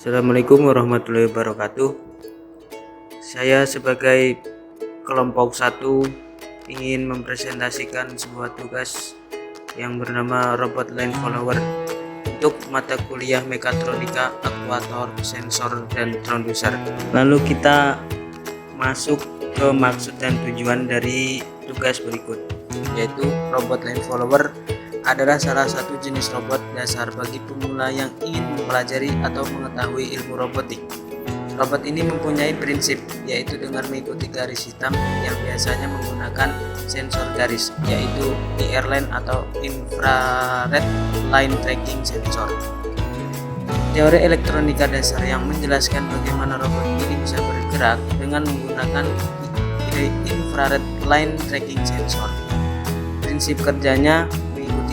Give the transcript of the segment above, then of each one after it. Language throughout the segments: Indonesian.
Assalamualaikum warahmatullahi wabarakatuh. Saya sebagai kelompok 1 ingin mempresentasikan sebuah tugas yang bernama Robot Line Follower untuk mata kuliah Mekatronika, Aktuator, Sensor, dan Transducer. Lalu kita masuk ke maksud dan tujuan dari tugas berikut, yaitu Robot Line Follower adalah salah satu jenis robot dasar bagi pemula yang ingin mempelajari atau mengetahui ilmu robotik. Robot ini mempunyai prinsip, yaitu dengan mengikuti garis hitam yang biasanya menggunakan sensor garis, yaitu IR line atau Infrared Line Tracking Sensor. Teori elektronika dasar yang menjelaskan bagaimana robot ini bisa bergerak dengan menggunakan Infrared Line Tracking Sensor. Prinsip kerjanya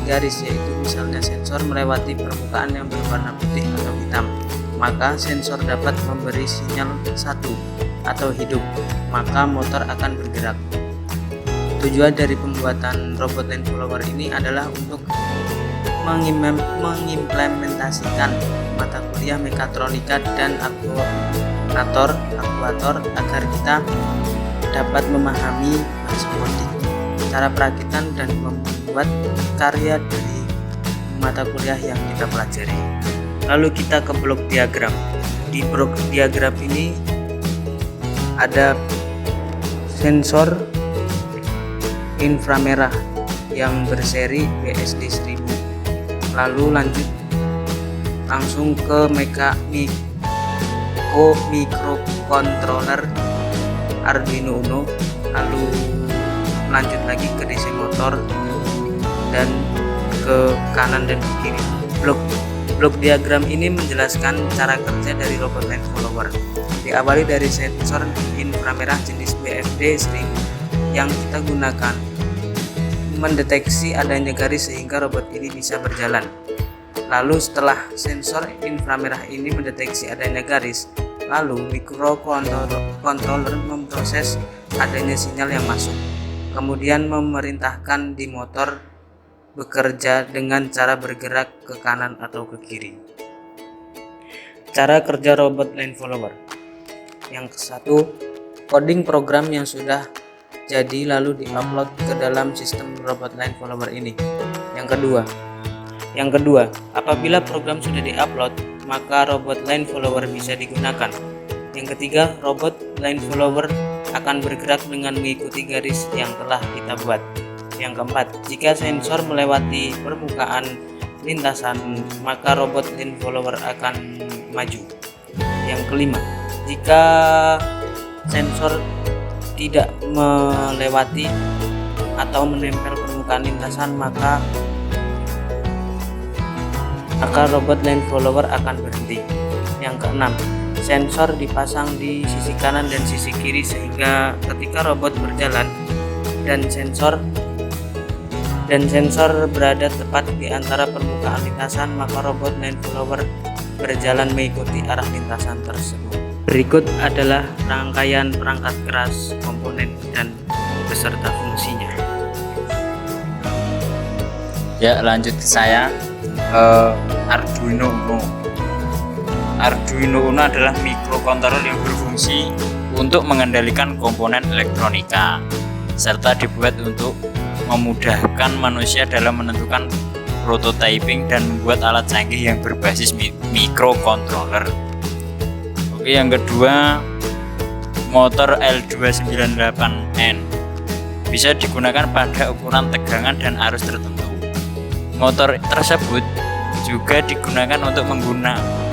garis, yaitu misalnya sensor melewati permukaan yang berwarna putih atau hitam, maka sensor dapat memberi sinyal satu atau hidup, maka motor akan bergerak. Tujuan dari pembuatan robot line follower ini adalah untuk mengimplementasikan mata kuliah mekatronika dan aktuator agar kita dapat memahami bahasa coding, cara perakitan, dan membuat karya dari mata kuliah yang kita pelajari. Lalu kita ke blok diagram. Di blok diagram ini ada sensor inframerah yang berseri BSD 1000. Lalu lanjut langsung ke microcontroller Arduino Uno, lalu lanjut lagi ke DC motor dan ke kanan dan ke kiri. Blok diagram ini menjelaskan cara kerja dari robot line follower. Diawali dari sensor inframerah jenis BFD 1000 yang kita gunakan mendeteksi adanya garis sehingga robot ini bisa berjalan. Lalu setelah sensor inframerah ini mendeteksi adanya garis, lalu microcontroller memproses adanya sinyal yang masuk, kemudian memerintahkan di motor bekerja dengan cara bergerak ke kanan atau ke kiri. Cara kerja robot line follower. Yang ke-1, coding program yang sudah jadi lalu diupload ke dalam sistem robot line follower ini. Yang kedua, apabila program sudah diupload, maka robot line follower bisa digunakan. Yang ketiga, robot line follower akan bergerak dengan mengikuti garis yang telah kita buat. Yang keempat, jika sensor melewati permukaan lintasan, maka robot line follower akan maju. Yang kelima, jika sensor tidak melewati atau menempel permukaan lintasan, maka robot line follower akan berhenti. Yang keenam, sensor dipasang di sisi kanan dan sisi kiri sehingga ketika robot berjalan dan sensor berada tepat di antara permukaan lintasan, maka robot line follower berjalan mengikuti arah lintasan tersebut. Berikut adalah rangkaian perangkat keras, komponen, dan beserta fungsinya. Ya, lanjut ke saya. Arduino Uno. Arduino Uno adalah mikrokontroler yang berfungsi untuk mengendalikan komponen elektronika serta dibuat untuk memudahkan manusia dalam menentukan prototyping dan membuat alat canggih yang berbasis mikrokontroler. Oke, yang kedua, motor L298N bisa digunakan pada ukuran tegangan dan arus tertentu. Motor tersebut juga digunakan untuk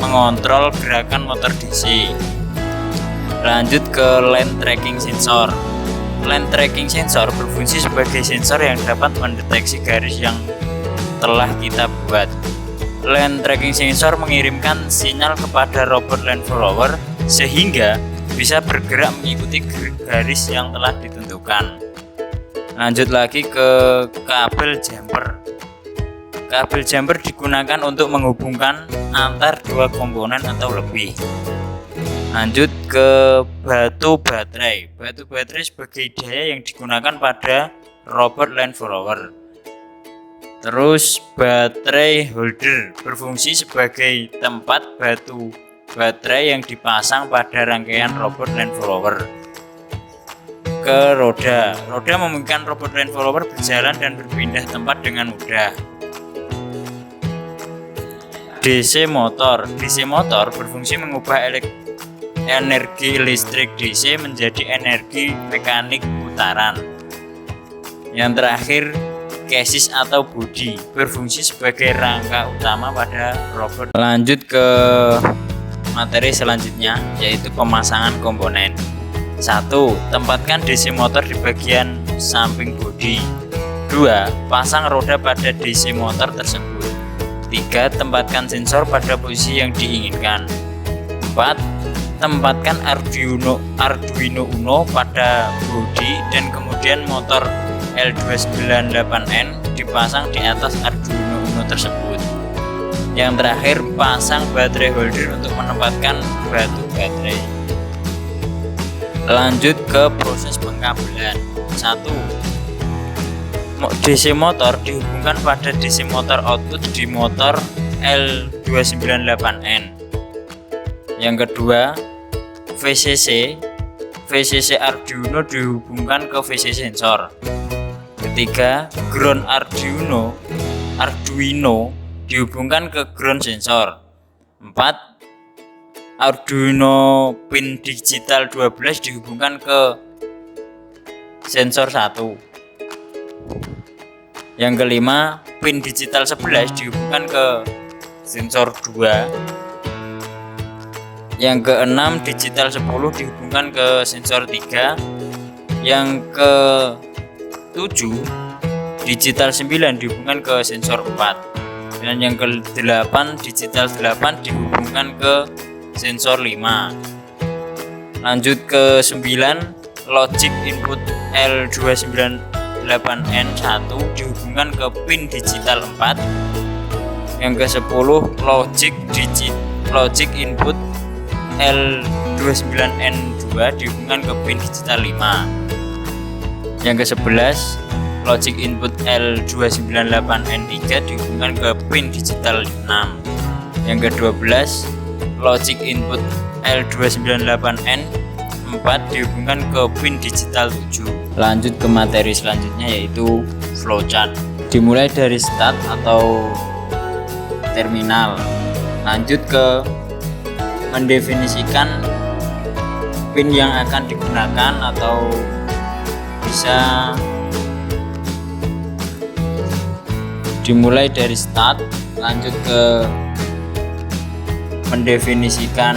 mengontrol gerakan motor DC. Lanjut ke line tracking sensor. Line tracking sensor berfungsi sebagai sensor yang dapat mendeteksi garis yang telah kita buat. Line tracking sensor mengirimkan sinyal kepada robot line follower sehingga bisa bergerak mengikuti garis yang telah ditentukan. Lanjut lagi ke kabel jumper. Kabel jumper digunakan untuk menghubungkan antar dua komponen atau lebih. Lanjut ke batu baterai. Batu baterai sebagai daya yang digunakan pada robot line follower. Terus baterai holder berfungsi sebagai tempat batu baterai yang dipasang pada rangkaian robot land follower ke roda. Roda memungkinkan robot land follower berjalan dan berpindah tempat dengan mudah. DC motor berfungsi mengubah energi listrik DC menjadi energi mekanik putaran. Yang terakhir, chassis atau bodi berfungsi sebagai rangka utama pada robot. Lanjut ke materi selanjutnya, yaitu pemasangan komponen. 1. Tempatkan DC motor di bagian samping bodi. 2. Pasang roda pada DC motor tersebut. 3. Tempatkan sensor pada posisi yang diinginkan. 4. Tempatkan Arduino Uno pada bodi dan kemudian motor L298N dipasang di atas Arduino Uno tersebut. Yang terakhir, pasang baterai holder untuk menempatkan batu baterai. Lanjut ke proses pengkabelan. 1. DC motor dihubungkan pada DC motor output di motor L298N. Yang kedua, VCC Arduino dihubungkan ke VCC sensor. Ketiga, ground Arduino dihubungkan ke ground sensor. 4. Arduino pin digital 12 dihubungkan ke sensor 1. Yang kelima, pin digital 11 dihubungkan ke sensor 2. Yang keenam, digital 10 dihubungkan ke sensor 3. Yang ke-7, digital 9 dihubungkan ke sensor 4. Dan yang ke-8, digital 8 dihubungkan ke sensor 5. Lanjut ke 9, logic input L298N1 dihubungkan ke pin digital 4. Yang ke-10, logic input L29N2 dihubungkan ke pin digital 5. Yang ke-11, logic input L298N3 dihubungkan ke pin digital 6. Yang ke-12, logic input L298N4 dihubungkan ke pin digital 7. Lanjut ke materi selanjutnya, yaitu flowchart. Dimulai dari start atau terminal. Lanjut ke mendefinisikan pin yang akan digunakan, atau bisa dimulai dari start, lanjut ke mendefinisikan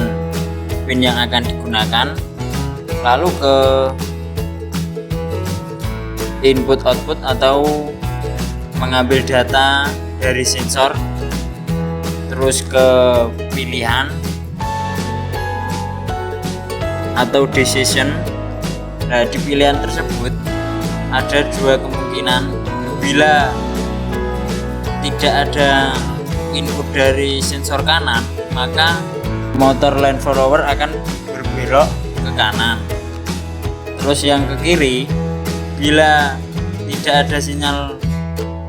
pin yang akan digunakan, lalu ke input output atau mengambil data dari sensor, terus ke pilihan atau decision. Nah, di pilihan tersebut ada dua kemungkinan. Bila tidak ada input dari sensor kanan, maka motor land follower akan berbelok ke kanan. Terus yang ke kiri, bila tidak ada sinyal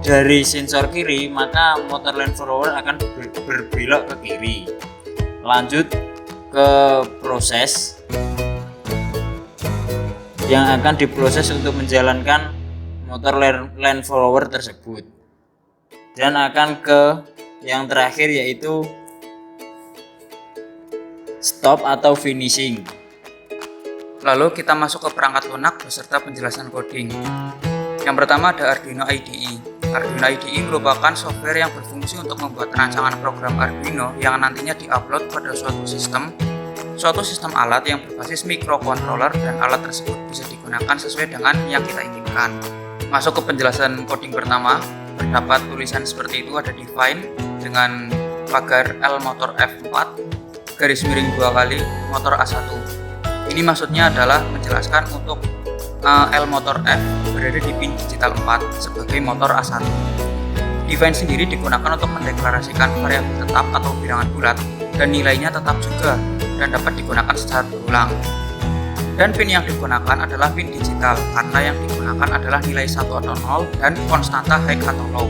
dari sensor kiri, maka motor land follower akan berbelok ke kiri. Lanjut ke proses yang akan diproses untuk menjalankan motor land follower tersebut, dan akan ke yang terakhir, yaitu stop atau finishing. Lalu kita masuk ke perangkat lunak beserta penjelasan coding. Yang pertama ada Arduino IDE. Arduino IDE merupakan software yang berfungsi untuk membuat rancangan program Arduino yang nantinya diupload pada suatu sistem alat yang berbasis microcontroller, dan alat tersebut bisa digunakan sesuai dengan yang kita inginkan. Masuk ke penjelasan coding pertama, terdapat tulisan seperti itu, ada define dengan pagar L motor F4 garis miring 2 kali motor A1. Ini maksudnya adalah menjelaskan untuk L motor F berada di pin digital 4 sebagai motor A1. Define sendiri digunakan untuk mendeklarasikan variabel tetap atau bilangan bulat, dan nilainya tetap juga dan dapat digunakan secara berulang. Dan pin yang digunakan adalah pin digital karena yang digunakan adalah nilai 1 atau 0 dan konstanta high atau low.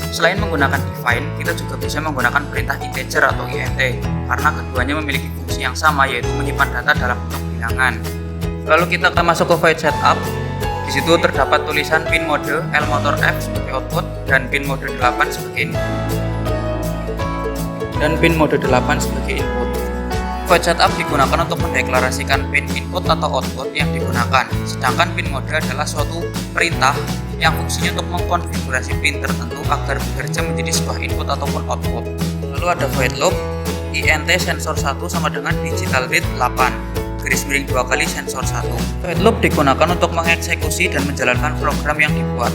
Selain menggunakan define, kita juga bisa menggunakan perintah integer atau int, karena keduanya memiliki fungsi yang sama, yaitu menyimpan data dalam bentuk bilangan. Lalu kita akan masuk ke void setup. Di situ terdapat tulisan pin mode L motor F sebagai output dan pin mode 8 sebagai input. Void setup digunakan untuk mendeklarasikan pin input atau output yang digunakan, sedangkan pin mode adalah suatu perintah yang fungsinya untuk mengkonfigurasi pin tertentu agar bekerja menjadi sebuah input ataupun output. Lalu ada void loop, int sensor 1 sama dengan digital read 8 garis miring 2 kali sensor 1. Void loop digunakan untuk mengeksekusi dan menjalankan program yang dibuat.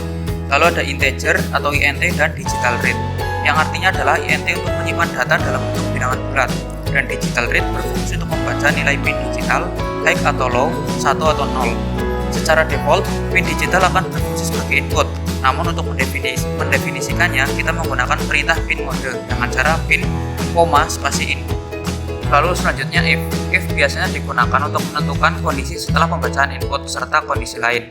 Lalu ada integer atau int dan digital read, yang artinya adalah int untuk menyimpan data dalam bentuk bilangan bulat, dan digital read berfungsi untuk membaca nilai pin digital, high atau low, 1 atau 0. Secara default, pin digital akan berfungsi sebagai input, namun untuk mendefinisikannya kita menggunakan perintah pin mode dengan cara pin, spasi input. Lalu selanjutnya if. If biasanya digunakan untuk menentukan kondisi setelah pembacaan input serta kondisi lain.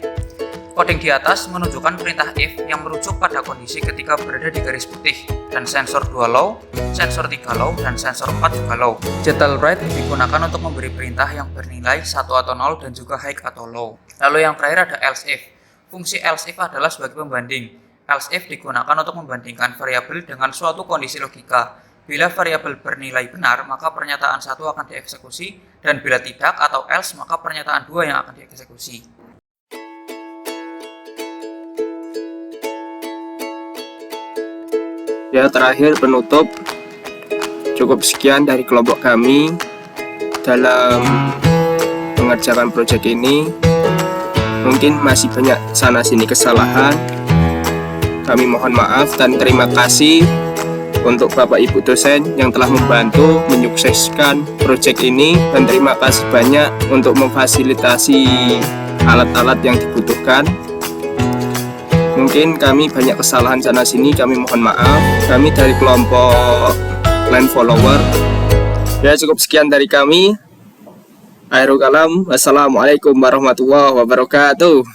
Coding di atas menunjukkan perintah if yang merujuk pada kondisi ketika berada di garis putih, dan sensor 2 low, sensor 3 low, dan sensor 4 juga low. Digital write digunakan untuk memberi perintah yang bernilai 1 atau 0 dan juga high atau low. Lalu yang terakhir ada else if. Fungsi else if adalah sebagai pembanding. Else if digunakan untuk membandingkan variabel dengan suatu kondisi logika. Bila variabel bernilai benar, maka pernyataan 1 akan dieksekusi, dan bila tidak atau else, maka pernyataan 2 yang akan dieksekusi. Ya, terakhir penutup, cukup sekian dari kelompok kami dalam mengerjakan proyek ini. Mungkin masih banyak sana-sini kesalahan. Kami mohon maaf dan terima kasih untuk Bapak Ibu dosen yang telah membantu menyukseskan proyek ini, dan terima kasih banyak untuk memfasilitasi alat-alat yang dibutuhkan. Mungkin kami banyak kesalahan sana sini, kami mohon maaf. Kami dari kelompok Line Follower. Ya, cukup sekian dari kami. Akhirul kalam, wassalamualaikum warahmatullahi wabarakatuh.